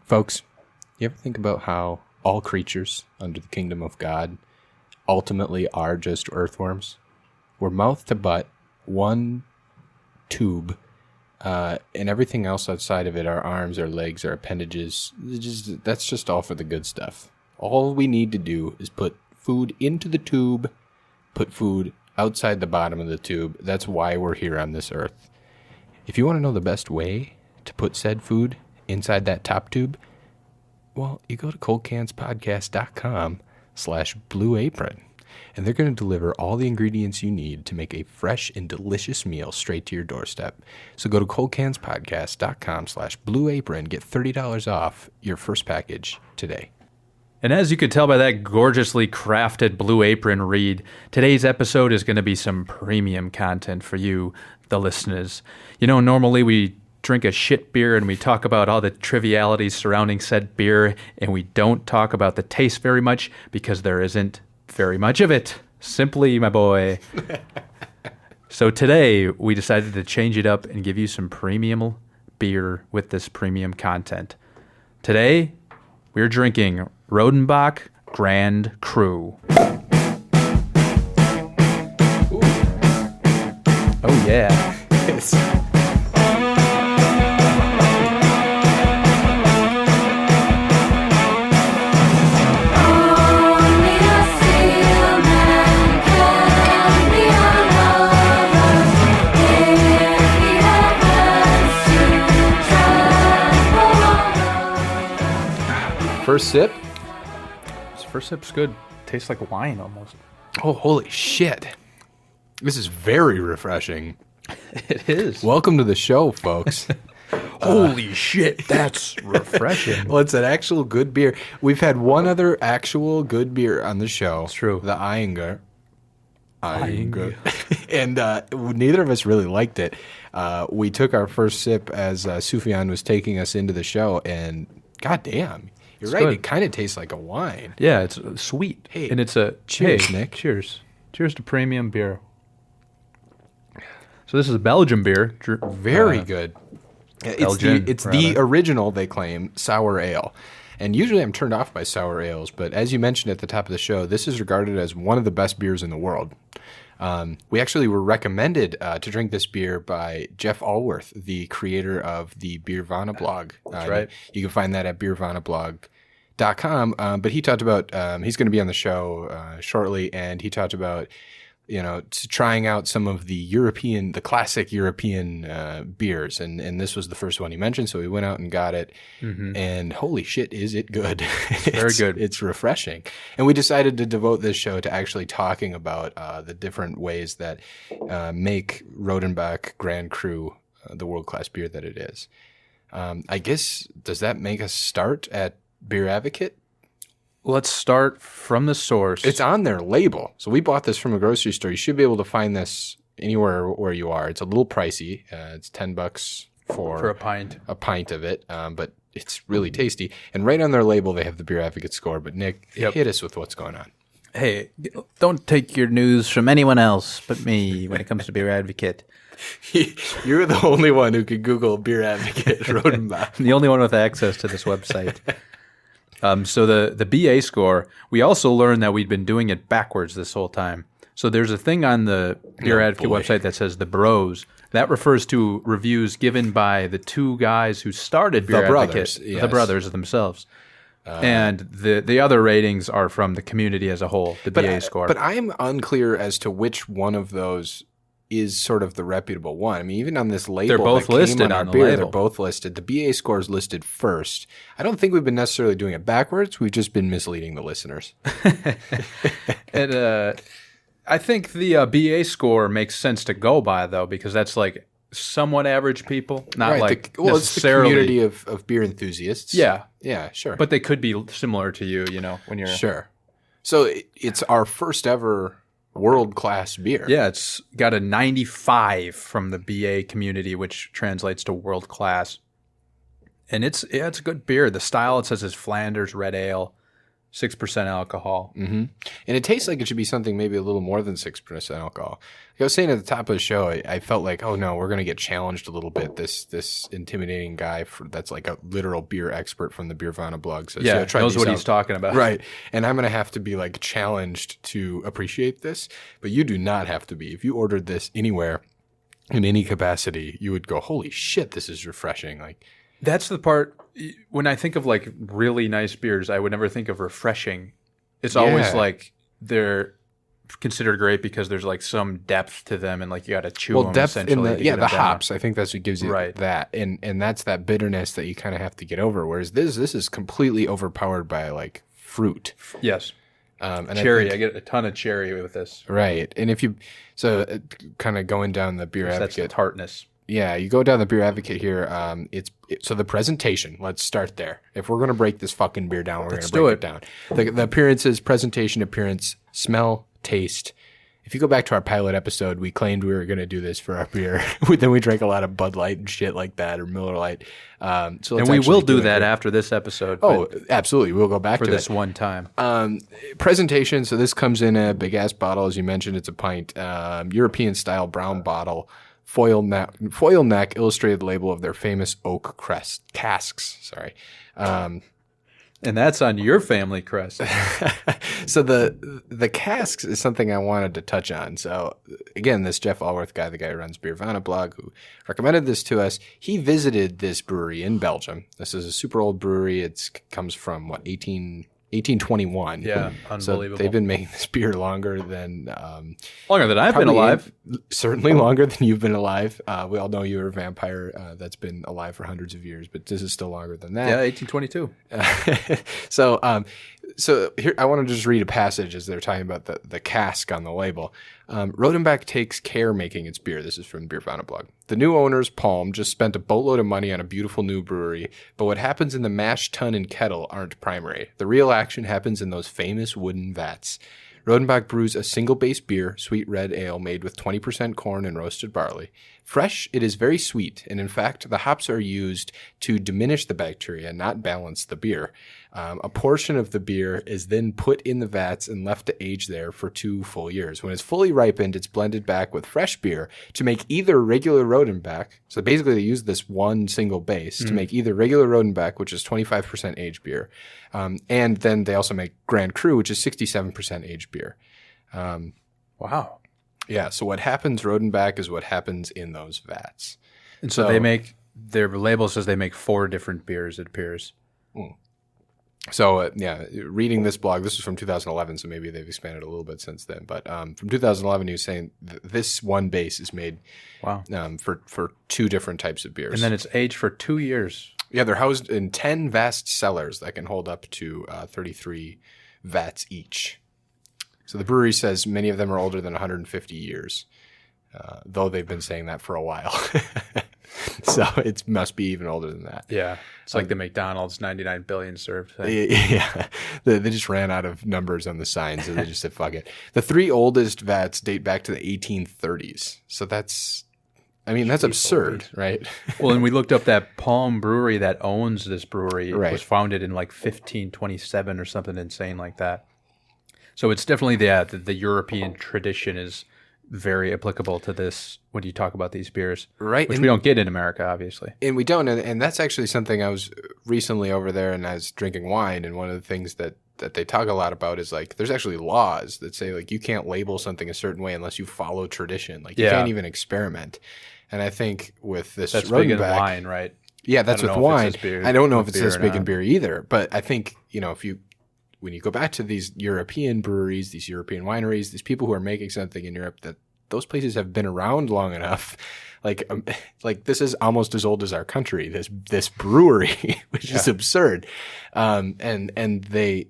Folks, you ever think about how all creatures under the kingdom of God ultimately are just earthworms? We're mouth to butt, one tube, and everything else outside of it, our arms, our legs, our appendages, that's just all for the good stuff. All we need to do is put food into the tube, put food outside the bottom of the tube. That's why we're here on this earth. If you want to know the best way to put said food inside that top tube, well, you go to coldcanspodcast.com/Blue Apron, and they're going to deliver all the ingredients you need to make a fresh and delicious meal straight to your doorstep. So go to coldcanspodcast.com/Blue Apron, get $30 off your first package today. And as you could tell by that gorgeously crafted Blue Apron read, today's episode is going to be some premium content for you, the listeners. You know, normally we drink a shit beer and we talk about all the trivialities surrounding said beer, and we don't talk about the taste very much because there isn't very much of it. Simply, my boy. So today we decided to change it up and give you some premium beer with this premium content. Today we're drinking Rodenbach Grand Cru. Ooh. Oh yeah. First sip? This first sip's good. Tastes like wine almost. Oh, holy shit. This is very refreshing. It is. Welcome to the show, folks. Holy shit, that's refreshing. Well, it's an actual good beer. We've had one other actual good beer on the show. It's true. The Eyinger. And neither of us really liked it. We took our first sip as Sufyan was taking us into the show, and goddamn, you're right. Good. It kind of tastes like a wine. Yeah, it's sweet. Hey, and it's a cheers, Nick. Cheers. Cheers to premium beer. So this is a Belgian beer. Very good. It's the original, they claim, sour ale. And usually I'm turned off by sour ales, but as you mentioned at the top of the show, this is regarded as one of the best beers in the world. We actually were recommended to drink this beer by Jeff Allworth, the creator of the Beervana blog. That's right. You can find that at beervanablog.com. But he talked about, he's going to be on the show shortly, and he talked about, trying out some of the classic European beers. And this was the first one he mentioned, so we went out and got it. Mm-hmm. And holy shit, is it good. Very good. It's refreshing. And we decided to devote this show to actually talking about the different ways that make Rodenbach Grand Cru the world-class beer that it is. I guess, does that make us start at Beer Advocate? Let's start from the source. It's on their label. So we bought this from a grocery store. You should be able to find this anywhere where you are. It's a little pricey. It's $10 for a pint. A pint of it, but it's really tasty. And right on their label, they have the Beer Advocate score. But Nick, hit us with what's going on. Hey, don't take your news from anyone else but me when it comes to Beer Advocate. You're the only one who could Google Beer Advocate Rodenbach. The only one with access to this website. So the BA score, we also learned that we'd been doing it backwards this whole time. So there's a thing on the Beer Advocate website that says the bros. That refers to reviews given by the two guys who started Beer Advocate, the brothers themselves. And the other ratings are from the community as a whole, the BA score. But I'm unclear as to which one of those is sort of the reputable one. I mean, even on this label, they're both listed on the label. They're both listed. The BA score is listed first. I don't think we've been necessarily doing it backwards. We've just been misleading the listeners. And I think the BA score makes sense to go by, though, because that's like somewhat average people, not like necessarily. It's the community of beer enthusiasts. Yeah, sure. But they could be similar to you, when you're sure. So it's our first ever world-class beer. Yeah, it's got a 95 from the BA community, which translates to world-class. And it's a good beer. The style, it says, is Flanders Red Ale. 6% alcohol. Mm-hmm. And it tastes like it should be something maybe a little more than 6% alcohol. Like I was saying at the top of the show, I felt like, oh no, we're going to get challenged a little bit. This intimidating guy that's like a literal beer expert from the Beervana blog says, Yeah, try knows these what out. he's talking about. Right. And I'm going to have to be like challenged to appreciate this, but you do not have to be. If you ordered this anywhere in any capacity, you would go, holy shit, this is refreshing. Like, That's the part, when I think of like really nice beers, I would never think of refreshing. It's always like they're considered great because there's like some depth to them and like you got to chew them depth essentially. in the hops. I think that's what gives you Right. that. And that's that bitterness that you kind of have to get over. Whereas this is completely overpowered by like fruit. Yes. And Cherry. I get a ton of cherry with this. Right. And if you, kind of going down the beer That's the advocate. tartness. Yeah, you go down the beer advocate here. So the presentation. Let's start there. If we're gonna break this fucking beer down, we're gonna break it down. The appearances, presentation, appearance, smell, taste. If you go back to our pilot episode, we claimed we were gonna do this for our beer. Then we drank a lot of Bud Light and shit like that, or Miller Lite. And we will do that after this episode. Oh, absolutely. We'll go back for to this it. one time. Presentation. So this comes in a big ass bottle, as you mentioned. It's a pint, European style brown bottle. Foil neck, illustrated label of their famous oak casks. Sorry. And that's on your family crest. So the casks is something I wanted to touch on. So again, this Jeff Allworth guy, the guy who runs Beervana blog, who recommended this to us, he visited this brewery in Belgium. This is a super old brewery. It comes from 1821. Yeah, unbelievable. So they've been making this beer longer than longer than I've been alive. Certainly longer than you've been alive. We all know you're a vampire that's been alive for hundreds of years, but this is still longer than that. Yeah, 1822. So here I want to just read a passage as they're talking about the cask on the label. Rodenbach takes care making its beer. This is from Beervana blog. The new owners, Palm, just spent a boatload of money on a beautiful new brewery, but what happens in the mash tun and kettle aren't primary. The real action happens in those famous wooden vats. Rodenbach brews a single-base beer, sweet red ale made with 20% corn and roasted barley. Fresh, it is very sweet, and in fact, the hops are used to diminish the bacteria, not balance the beer. A portion of the beer is then put in the vats and left to age there for 2 full years. When it's fully ripened, it's blended back with fresh beer to make either regular Rodenbach. So basically, they use this one single base to make either regular Rodenbach, which is 25% aged beer, and then they also make Grand Cru, which is 67% aged beer. Wow. Yeah, so what happens Rodenbach is what happens in those vats. And so they make, their label says they make 4 different beers, it appears. So, reading this blog, this was from 2011, so maybe they've expanded a little bit since then. But from 2011, he was saying this one base is made for 2 different types of beers. And then it's aged for 2 years. Yeah, they're housed in 10 vast cellars that can hold up to 33 vats each. So the brewery says many of them are older than 150 years, though they've been saying that for a while. So it must be even older than that. Yeah. It's like the McDonald's 99 billion served thing. Yeah. They just ran out of numbers on the signs, so they just said, fuck it. The 3 oldest vats date back to the 1830s. So that's absurd, right? Well, and we looked up that Palm Brewery that owns this brewery. Right. It was founded in like 1527 or something insane like that. So it's definitely the European tradition is very applicable to this when you talk about these beers. Right. Which we don't get in America, obviously. And we don't. And that's actually something I was recently over there and I was drinking wine. And one of the things that they talk a lot about is like there's actually laws that say like you can't label something a certain way unless you follow tradition. Like you can't even experiment. And I think with this that's Rodenbach, big in wine, right? Yeah, that's with wine. I don't know if it's this big in beer beer either. But I think, when you go back to these European breweries, these European wineries, these people who are making something in Europe, that those places have been around long enough. Like this is almost as old as our country, this brewery, which is absurd. And they,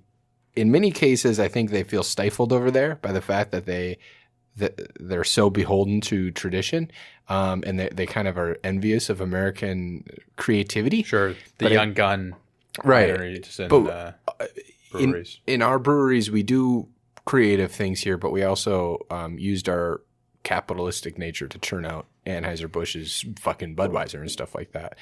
in many cases, I think they feel stifled over there by the fact that they're so beholden to tradition. And they kind of are envious of American creativity. Sure. The young gun wineries and breweries. In our breweries, we do creative things here, but we also used our capitalistic nature to churn out Anheuser-Busch's fucking Budweiser and stuff like that.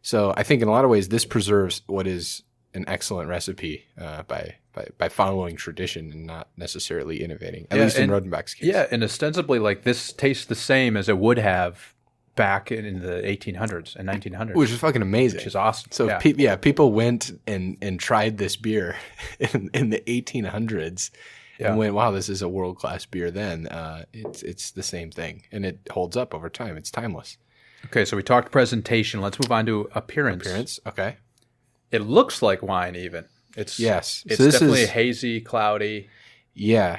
So I think in a lot of ways, this preserves what is an excellent recipe by by following tradition and not necessarily innovating, at least in Rodenbach's case. Yeah, and ostensibly, like, this tastes the same as it would have back in the 1800s and 1900s. Which is fucking amazing. Which is awesome. So, people went and tried this beer in the 1800s and went, wow, this is a world-class beer then. It's the same thing, and it holds up over time. It's timeless. Okay, so we talked presentation. Let's move on to appearance. Appearance, okay. It looks like wine even. It's It's definitely hazy, cloudy,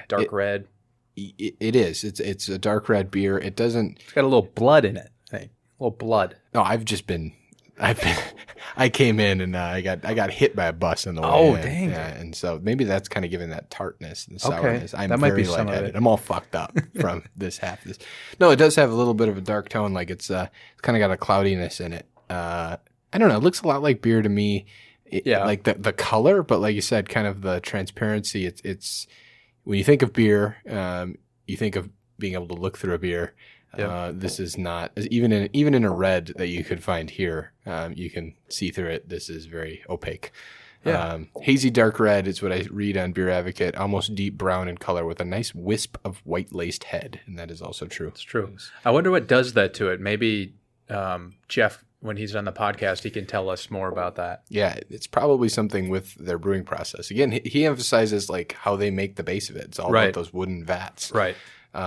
dark red. It is. It's a dark red beer. It's got a little blood in it. I think. A little blood. No, I came in and I got hit by a bus on the way in. Oh, dang. Yeah, and so maybe that's kind of giving that tartness and sourness. Okay. I'm that might very be some of lightheaded. it. I'm all fucked up from this half. No, it does have a little bit of a dark tone. Like it's kind of got a cloudiness in it. I don't know. It looks a lot like beer to me. Like the color, but like you said, kind of the transparency. It's when you think of beer, you think of being able to look through a beer. This is not even in a red that you could find here. You can see through it. This is very opaque. Hazy dark red is what I read on Beer Advocate. Almost deep brown in color with a nice wisp of white laced head, and that is also true. It's true. I wonder what does that to it. Maybe Jeff, when he's on the podcast, he can tell us more about that. Yeah, it's probably something with their brewing process. Again, he emphasizes like how they make the base of it. It's all about those wooden vats, right?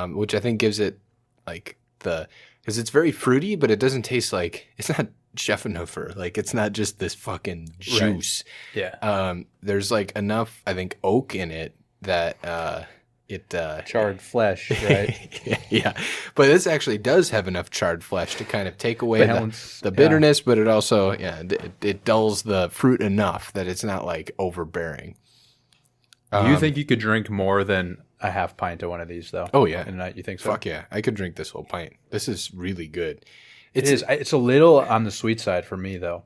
Which I think gives it like because it's very fruity, but it doesn't taste like it's not Scheffenhofer. Like it's not just this fucking juice. Right. Yeah. There's like enough, I think, oak in it that charred flesh, right? Yeah, but this actually does have enough charred flesh to kind of take away the bitterness, but it also it dulls the fruit enough that it's not like overbearing. Do you think you could drink more than a half pint of one of these, though? Oh yeah, in a night, you think so? Fuck yeah, I could drink this whole pint. This is really good. It's a little on the sweet side for me, though.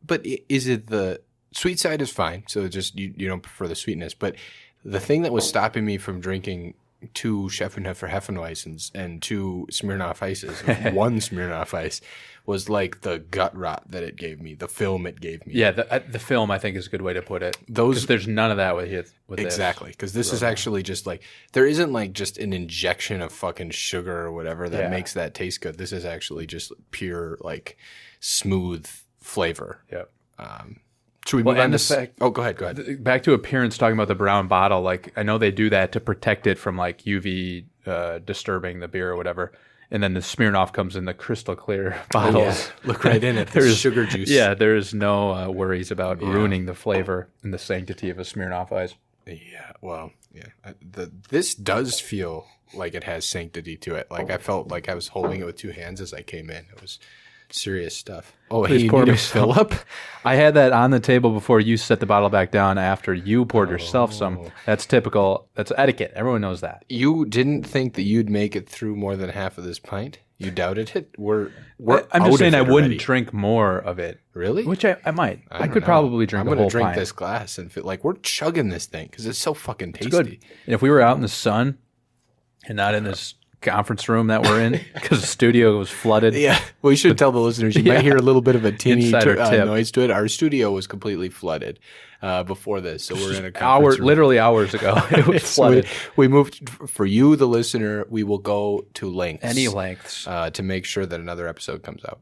But is it the sweet side is fine? So just you don't prefer the sweetness, but the thing that was stopping me from drinking 2 Scheffenhofer Hefeweizens and 2 Smirnoff Ices, one Smirnoff Ice, was like the gut rot that it gave me, the film it gave me. Yeah, the film I think is a good way to put it. There's none of that with exactly, because this is actually just like there isn't like just an injection of fucking sugar or whatever that makes that taste good. This is actually just pure like smooth flavor. Yep. Should we move on to go ahead. Back to appearance, talking about the brown bottle. Like I know they do that to protect it from like UV disturbing the beer or whatever. And then the Smirnoff comes in the crystal clear bottles. Look right in it. There's sugar juice. Yeah, there's no worries about ruining the flavor and the sanctity of a Smirnoff Ice. Yeah, well, yeah. This does feel like it has sanctity to it. Like I felt like I was holding it with 2 hands as I came in. It was serious stuff. Oh, please pour me fill up. I had that on the table before you set the bottle back down after you poured yourself some. That's typical. That's etiquette. Everyone knows that. You didn't think that you'd make it through more than half of this pint? You doubted it? I'm just saying I wouldn't drink more of it. Really? Which I might. I could probably drink a whole pint. I'm going to drink this glass and feel like we're chugging this thing because it's so fucking tasty. It's good. And if we were out in the sun and not in this conference room that we're in because the studio was flooded. Yeah, we should tell the listeners you might hear a little bit of a teeny noise to it. Our studio was completely flooded before this, so we're in a conference room. Literally hours ago. It was flooded. We moved for you, the listener. We will go to any lengths to make sure that another episode comes out.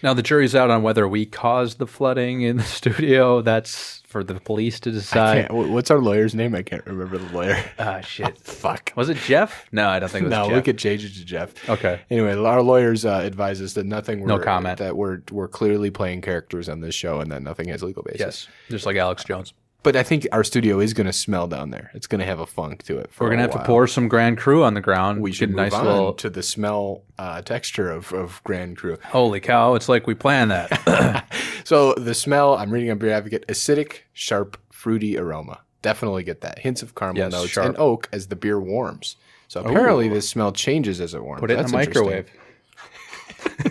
Now the jury's out on whether we caused the flooding in the studio. That's for the police to decide. What's our lawyer's name? I can't remember the lawyer. Shit. Oh, fuck. Was it Jeff? No, I don't think it was Jeff. No, we could change it to Jeff. Okay. Anyway, our lawyers advise us that no comment. That we're clearly playing characters on this show and that nothing has legal basis. Yes, just like Alex Jones. But I think our studio is going to smell down there. It's going to have a funk to it. We're going to have to pour some Grand Cru on the ground. We should move on to the smell texture of Grand Cru. Holy cow, it's like we planned that. So the smell, I'm reading on Beer Advocate, acidic, sharp, fruity aroma. Definitely get that. Hints of caramel notes and oak as the beer warms. So apparently this smell changes as it warms. Put it in the microwave.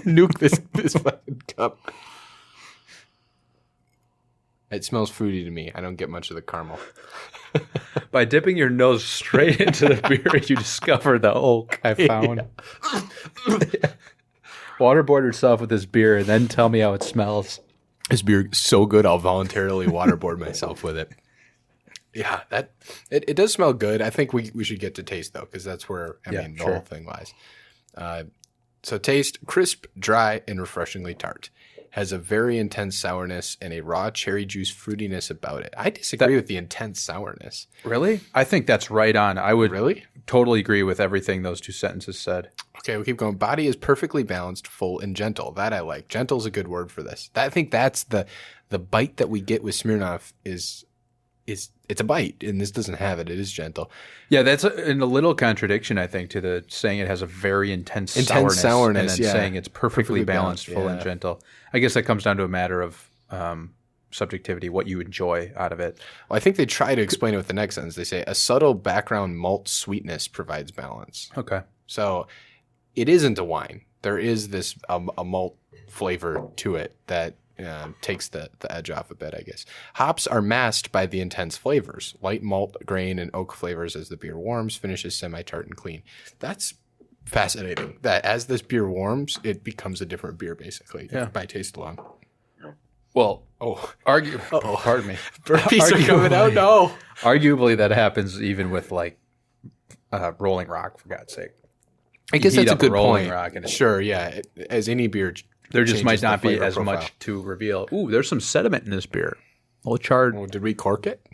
Nuke this fucking cup. It smells fruity to me. I don't get much of the caramel. By dipping your nose straight into the beer, you discover the oak I found. Waterboard yourself with this beer and then tell me how it smells. This beer is so good, I'll voluntarily waterboard myself with it. Yeah, that it does smell good. I think we should get to taste though, because that's where the sure. whole thing lies. So taste: crisp, dry, and refreshingly tart. Has a very intense sourness and a raw cherry juice fruitiness about it. I disagree with the intense sourness. Really? I think that's right on. I would Really? totally agree with everything those two sentences said. Okay, we keep going. Body is perfectly balanced, full, and gentle. That I like. Gentle is a good word for this. I think that's the bite that we get with Smirnoff is it's a bite, and this doesn't have it. It is gentle. Yeah, that's in a little contradiction, I think, to the saying it has a very intense sourness and then saying it's perfectly balanced, full, and gentle. I guess that comes down to a matter of subjectivity, what you enjoy out of it. Well, I think they try to explain it with the next sentence. They say a subtle background malt sweetness provides balance. Okay. So it isn't a wine. There is this a malt flavor to it that takes the edge off a bit, I guess. Hops are masked by the intense flavors. Light malt, grain, and oak flavors as the beer warms, finishes semi-tart and clean. That's fascinating. That as this beer warms, it becomes a different beer, basically, by taste alone. Well, pardon me. Burpees are coming out? No. Arguably, that happens even with, like, Rolling Rock, for God's sake. I guess that's a good point. Rock and sure, yeah. As any beer there just might not be as much to reveal. Ooh, there's some sediment in this beer. A little charred. Well, did we cork it?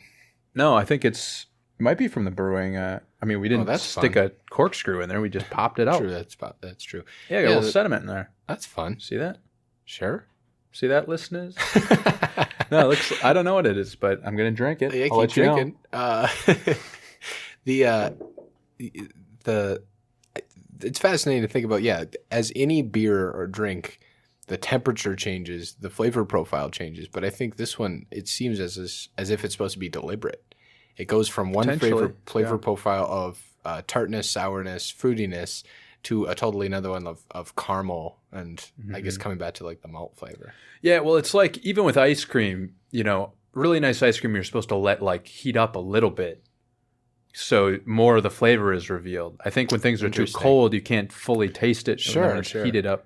No, I think it might be from the brewing. I mean, we didn't stick a corkscrew in there. We just popped it out. True, that's true. Yeah, got a little sediment in there. That's fun. See that? Sure. See that, listeners? No, it looks. I don't know what it is, but I'm gonna drink it. Yeah, I'll let you drinking. It's fascinating to think about. Yeah, as any beer or drink, the temperature changes, the flavor profile changes. But I think this one, it seems as if it's supposed to be deliberate. It goes from one flavor profile of tartness, sourness, fruitiness to a totally another one of caramel and I guess coming back to like the malt flavor. Yeah, well, it's like even with ice cream, really nice ice cream you're supposed to let like heat up a little bit so more of the flavor is revealed. I think when things are too cold, you can't fully taste it. Sure, when it's heated up,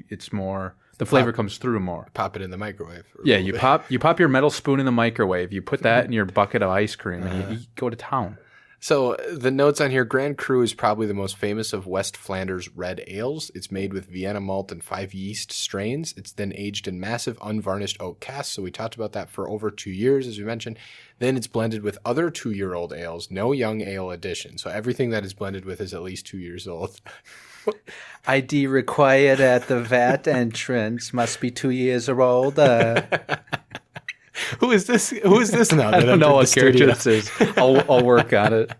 it's more the flavor comes through more. Pop it in the microwave. Yeah, you pop your metal spoon in the microwave. You put that in your bucket of ice cream, and you go to town. So the notes on here, Grand Cru is probably the most famous of West Flanders red ales. It's made with Vienna malt and 5 yeast strains. It's then aged in massive unvarnished oak casks. So we talked about that for over 2 years, as we mentioned. Then it's blended with other 2-year-old ales, no young ale addition. So everything that is blended with is at least 2 years old. ID required at the VAT entrance. Must be 2 years old. Who is this? Who is this now? I don't know what character this is. I'll work on it.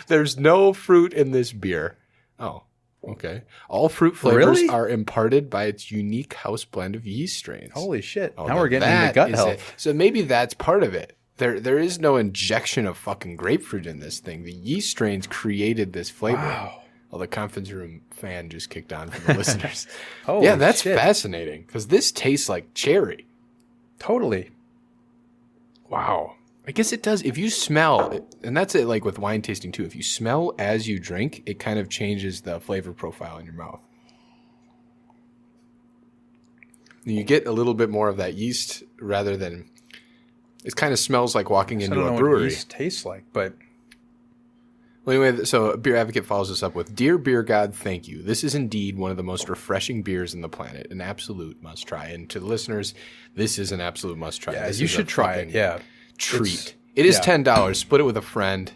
There's no fruit in this beer. Oh, okay. All fruit flavors are imparted by its unique house blend of yeast strains. Holy shit. Now we're getting into gut health. So maybe that's part of it. There is no injection of fucking grapefruit in this thing. The yeast strains created this flavor. Wow. Well, the conference room fan just kicked on for the listeners. Yeah, that's fascinating because this tastes like cherry. Totally. Wow. I guess it does. If you smell, and that's it like with wine tasting too, if you smell as you drink, it kind of changes the flavor profile in your mouth. You get a little bit more of that yeast rather than, it kind of smells like walking into a brewery. I don't know what yeast tastes like, but... Well, anyway, so Beer Advocate follows us up with, Dear Beer God, thank you. This is indeed one of the most refreshing beers in the planet. An absolute must try. And to the listeners, this is an absolute must try. Yeah, you should try it. Yeah. Treat. It is $10. Split it with a friend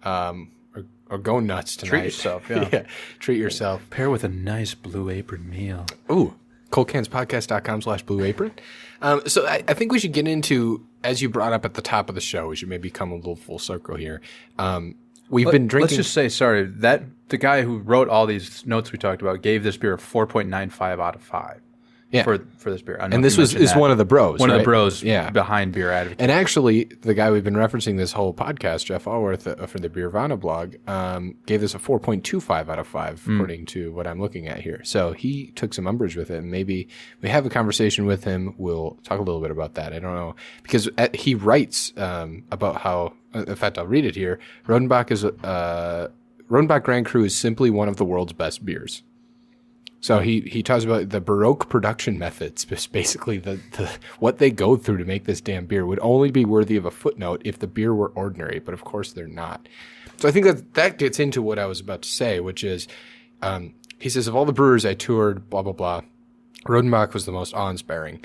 or go nuts tonight. Treat yourself, yeah. Treat yourself. Pair with a nice Blue Apron meal. Ooh, coldcanspodcast.com/Blue Apron. So I think we should get into, as you brought up at the top of the show, we should maybe come a little full circle here. We've been drinking. Let's just say, sorry, that the guy who wrote all these notes we talked about gave this beer a 4.95 out of 5. Yeah. For this beer. And this is one of the bros. One of the bros behind Beer Advocate. And actually, the guy we've been referencing this whole podcast, Jeff Allworth for the Beervana blog, gave this a 4.25 out of 5, according to what I'm looking at here. So he took some umbrage with it. And maybe we have a conversation with him. We'll talk a little bit about that. I don't know. Because he writes about how, in fact, I'll read it here. Rodenbach Grand Cru is simply one of the world's best beers. So he talks about the Baroque production methods, basically the what they go through to make this damn beer would only be worthy of a footnote if the beer were ordinary, but of course they're not. So I think that gets into what I was about to say, which is, he says, of all the brewers I toured, blah, blah, blah, Rodenbach was the most awe-inspiring.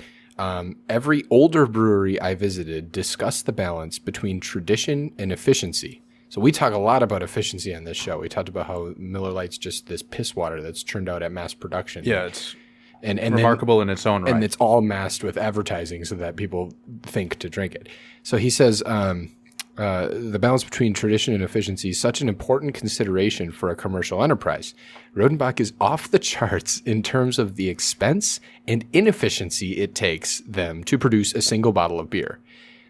Every older brewery I visited discussed the balance between tradition and efficiency. So we talk a lot about efficiency on this show. We talked about how Miller Lite's just this piss water that's turned out at mass production. Yeah, it's and remarkable in its own right. And it's all masked with advertising so that people think to drink it. So he says the balance between tradition and efficiency is such an important consideration for a commercial enterprise. Rodenbach is off the charts in terms of the expense and inefficiency it takes them to produce a single bottle of beer.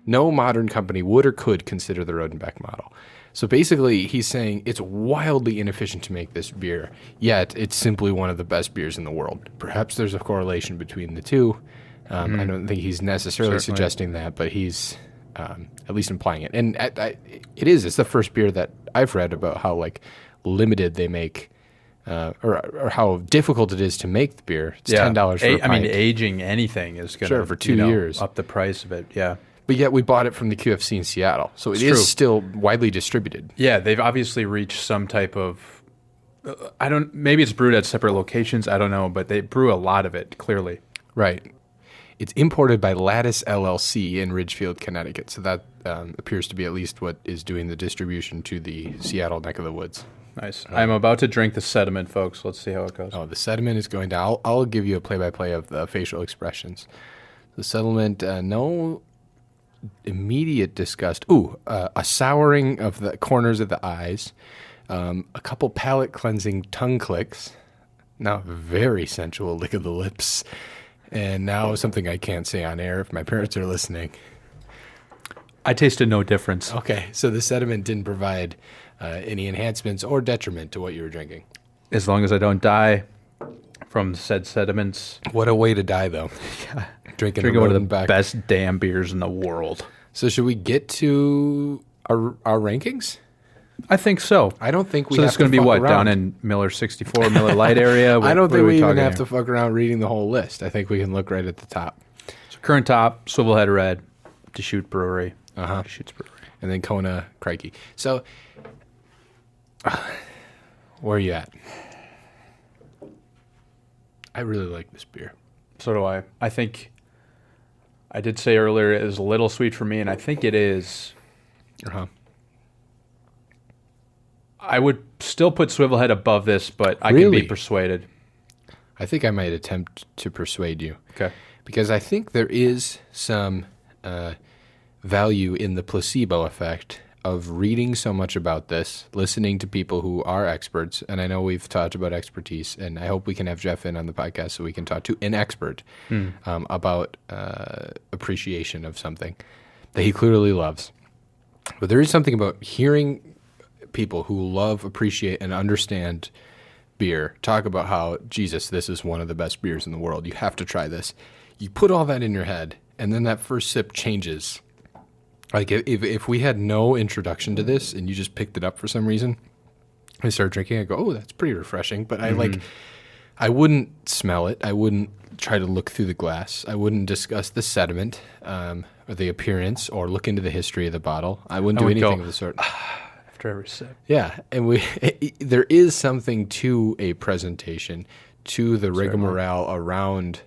No modern company would or could consider the Rodenbach model. So basically, he's saying it's wildly inefficient to make this beer, yet it's simply one of the best beers in the world. Perhaps there's a correlation between the two. I don't think he's necessarily suggesting that, but he's at least implying it. And it's the first beer that I've read about how like limited they make, or how difficult it is to make the beer. It's $10 for a pint. I mean, aging anything is going to for 2 years up the price of it. Yeah. But yet we bought it from the QFC in Seattle. So it is still widely distributed. Yeah, they've obviously reached some type of, maybe it's brewed at separate locations, I don't know, but they brew a lot of it, clearly. Right. It's imported by Lattice LLC in Ridgefield, Connecticut. So that appears to be at least what is doing the distribution to the Seattle neck of the woods. Nice. I'm about to drink the sediment, folks. Let's see how it goes. Oh, the sediment is going down. I'll give you a play-by-play of the facial expressions. The sediment, no immediate disgust. A souring of the corners of the eyes, a couple palate cleansing tongue clicks, now very sensual lick of the lips, and now something I can't say on air if my parents are listening. I tasted no difference. Okay, so the sediment didn't provide any enhancements or detriment to what you were drinking. As long as I don't die from said sediments. What a way to die, though. Yeah. Drinking one of the best damn beers in the world. So should we get to our rankings? I think so. I don't think we so have this is going to be what, down in Miller 64, Miller Lite area? I don't think we even have to fuck around reading the whole list. I think we can look right at the top. So current top, Swivelhead Red, Deschutes Brewery. Deschutes Brewery. And then Kona Crikey. So where are you at? I really like this beer. So do I. I think I did say earlier it is a little sweet for me, and I think it is. I would still put Swivelhead above this, but I can be persuaded. I think I might attempt to persuade you. Okay. Because I think there is some value in the placebo effect of reading so much about this, listening to people who are experts, and I know we've talked about expertise, and I hope we can have Jeff in on the podcast so we can talk to an expert about appreciation of something that he clearly loves. But there is something about hearing people who love, appreciate, and understand beer talk about how, Jesus, this is one of the best beers in the world. You have to try this. You put all that in your head, and then that first sip changes. Like, if we had no introduction to this and you just picked it up for some reason, I start drinking, I go, oh, that's pretty refreshing. But I wouldn't smell it. I wouldn't try to look through the glass. I wouldn't discuss the sediment or the appearance or look into the history of the bottle. I wouldn't do anything of the sort. After every sip. Yeah, and there is something to a presentation, to the rigmarole around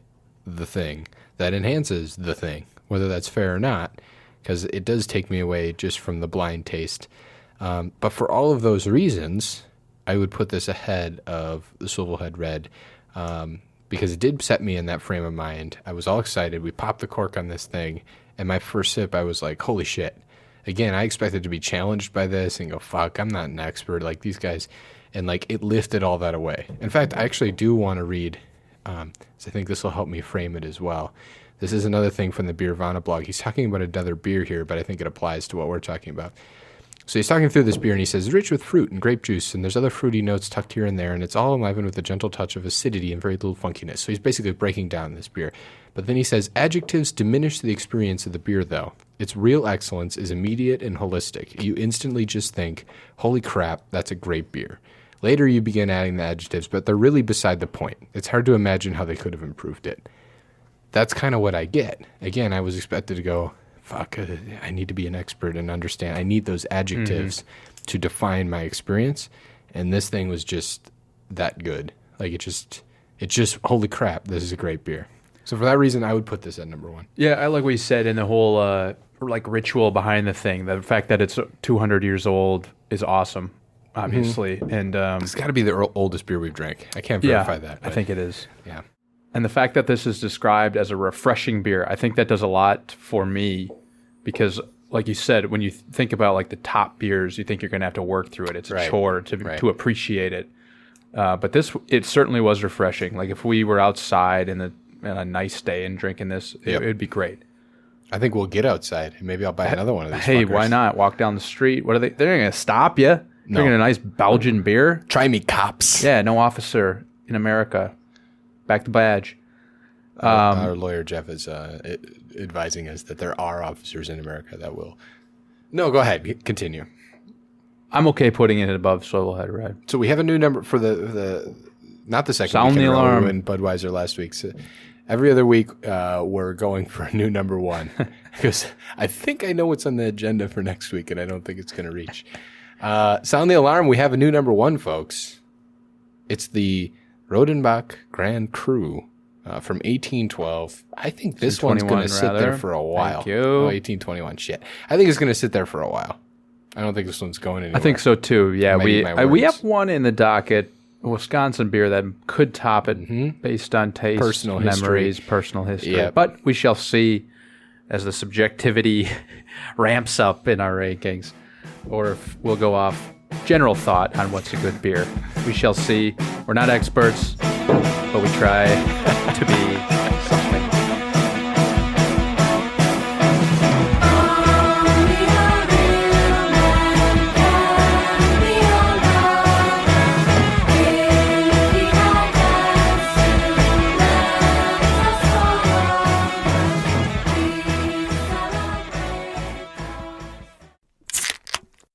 the thing that enhances the thing, whether that's fair or not, because it does take me away just from the blind taste. But for all of those reasons, I would put this ahead of the Swivelhead Red because it did set me in that frame of mind. I was all excited. We popped the cork on this thing, and my first sip, I was like, holy shit. Again, I expected to be challenged by this and go, fuck, I'm not an expert like these guys. And like it lifted all that away. In fact, I actually do want to read, so I think this will help me frame it as well. This is another thing from the Beervana blog. He's talking about another beer here, but I think it applies to what we're talking about. So he's talking through this beer, and he says, rich with fruit and grape juice, and there's other fruity notes tucked here and there, and it's all enlivened with a gentle touch of acidity and very little funkiness. So he's basically breaking down this beer. But then he says, adjectives diminish the experience of the beer, though. Its real excellence is immediate and holistic. You instantly just think, holy crap, that's a great beer. Later, you begin adding the adjectives, but they're really beside the point. It's hard to imagine how they could have improved it. That's kind of what I get. Again, I was expected to go, fuck, I need to be an expert and understand. I need those adjectives to define my experience. And this thing was just that good. Like, it's just, holy crap, this is a great beer. So for that reason, I would put this at number 1. Yeah, I like what you said in the whole like ritual behind the thing. The fact that it's 200 years old is awesome, obviously. And It's got to be the oldest beer we've drank. I can't verify that. I think it is. Yeah. And the fact that this is described as a refreshing beer, I think that does a lot for me because, like you said, when you think about like the top beers, you think you're going to have to work through it. It's a chore to appreciate it. But it certainly was refreshing. Like if we were outside in a nice day and drinking this, it'd be great. I think we'll get outside and maybe I'll buy another one of these. Hey, fuckers. why not? Walk down the street. What are they? They're going to stop you? No. Drinking a nice Belgian beer? Try me, cops. Yeah, no officer in America. Back the badge. Our lawyer, Jeff, is advising us that there are officers in America that will... No, go ahead. Continue. I'm okay putting it above Swivelhead Red. So we have a new number for the not the second Sound week in the a row alarm. we win Budweiser last week. So every other week, we're going for a new number 1 because I think I know what's on the agenda for next week, and I don't think it's going to reach. Sound the alarm. We have a new number 1, folks. It's the Rodenbach Grand Cru from 1812. I think this one's going to sit there for a while. Thank you. Oh, 1821. Shit. I think it's going to sit there for a while. I don't think this one's going anywhere. I think so too. Yeah, We we have one in the docket, a Wisconsin beer that could top it based on taste, Personal memories, history. personal history. Yep. But we shall see as the subjectivity ramps up in our rankings, or if we'll go off general thought on what's a good beer. We shall see. We're not experts, but we try to be